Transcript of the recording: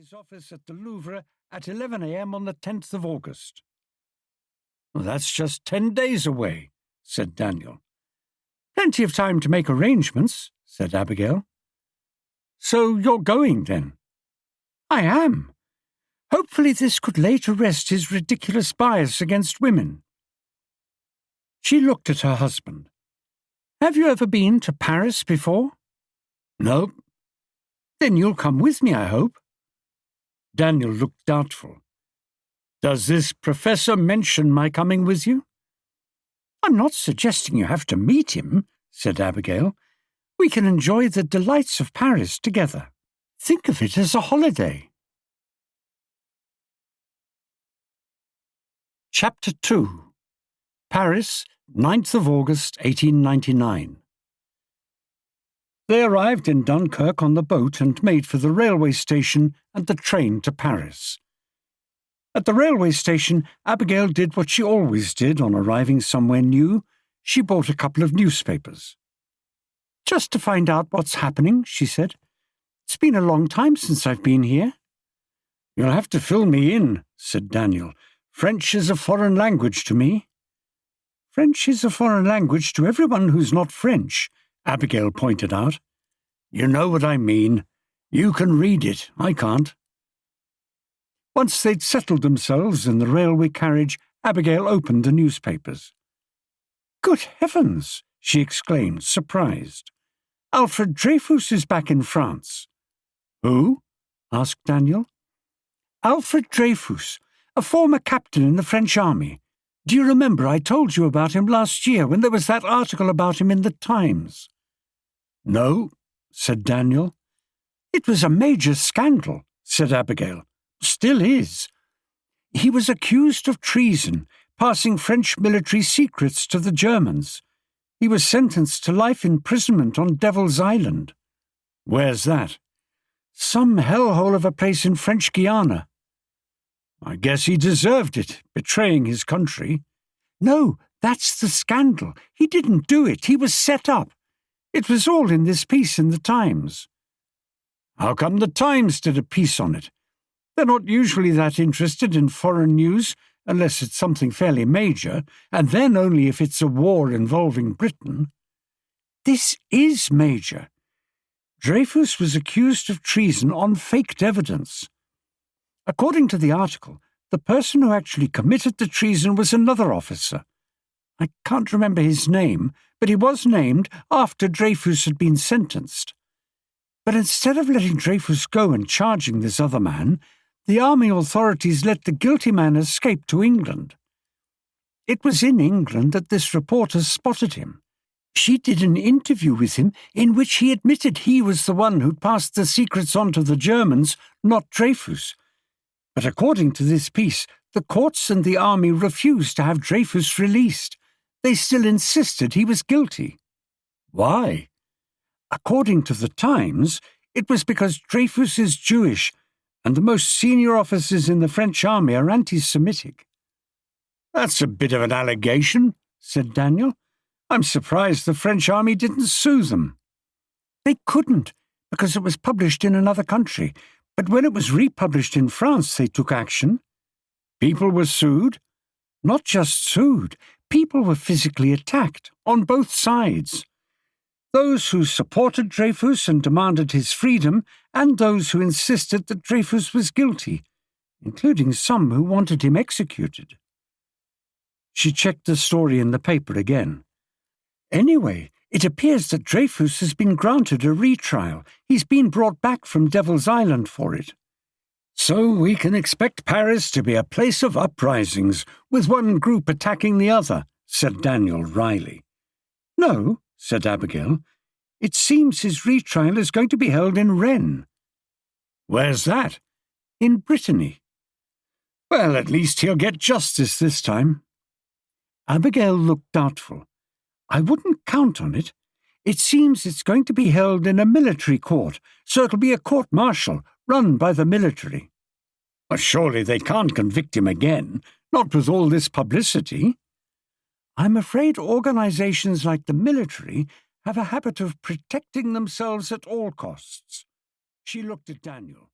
his office at the Louvre at 11 a.m. on the 10th of August. "Well, that's just 10 days away," said Daniel. "Plenty of time to make arrangements," said Abigail. "So you're going, then?" "I am. Hopefully this could lay to rest his ridiculous bias against women." She looked at her husband. "Have you ever been to Paris before?" "No." "Then you'll come with me, I hope." Daniel looked doubtful. "Does this professor mention my coming with you?" "I'm not suggesting you have to meet him," said Abigail. "We can enjoy the delights of Paris together. Think of it as a holiday." Chapter 2. Paris, 9th of August, 1899. They arrived in Dunkirk on the boat and made for the railway station and the train to Paris. At the railway station, Abigail did what she always did on arriving somewhere new. She bought a couple of newspapers. "Just to find out what's happening," she said. "It's been a long time since I've been here." "You'll have to fill me in," said Daniel. "French is a foreign language to me." "French is a foreign language to everyone who's not French," Abigail pointed out. "You know what I mean. You can read it, I can't." Once they'd settled themselves in the railway carriage, Abigail opened the newspapers. "Good heavens!" she exclaimed, surprised. "Alfred Dreyfus is back in France." "Who?" asked Daniel. "Alfred Dreyfus, a former captain in the French army. Do you remember I told you about him last year when there was that article about him in the Times?" "No," said Daniel. "It was a major scandal," said Abigail. "Still is. He was accused of treason, passing French military secrets to the Germans. He was sentenced to life imprisonment on Devil's Island." "Where's that?" "Some hellhole of a place in French Guiana." "I guess he deserved it, betraying his country." "No, that's the scandal. He didn't do it. He was set up. It was all in this piece in the Times." "How come the Times did a piece on it? They're not usually that interested in foreign news, unless it's something fairly major, and then only if it's a war involving Britain." "This is major. Dreyfus was accused of treason on faked evidence. According to the article, the person who actually committed the treason was another officer. I can't remember his name, but he was named after Dreyfus had been sentenced. But instead of letting Dreyfus go and charging this other man, the army authorities let the guilty man escape to England. It was in England that this reporter spotted him. She did an interview with him in which he admitted he was the one who'd passed the secrets on to the Germans, not Dreyfus. But according to this piece, the courts and the army refused to have Dreyfus released. They still insisted he was guilty." "Why?" "According to the Times, it was because Dreyfus is Jewish, and the most senior officers in the French army are anti-Semitic." "That's a bit of an allegation," said Daniel. "I'm surprised the French army didn't sue them." "They couldn't, because it was published in another country. But when it was republished in France, they took action." "People were sued?" "Not just sued. People were physically attacked, on both sides. Those who supported Dreyfus and demanded his freedom, and those who insisted that Dreyfus was guilty, including some who wanted him executed." She checked the story in the paper again. "Anyway, it appears that Dreyfus has been granted a retrial. He's been brought back from Devil's Island for it." "So we can expect Paris to be a place of uprisings, with one group attacking the other," said Daniel wryly. "No," said Abigail. "It seems his retrial is going to be held in Rennes." "Where's that?" "In Brittany." "Well, at least he'll get justice this time." Abigail looked doubtful. "I wouldn't count on it. It seems it's going to be held in a military court, so it'll be a court-martial run by the military." "Well, surely they can't convict him again, not with all this publicity." "I'm afraid organizations like the military have a habit of protecting themselves at all costs." She looked at Daniel.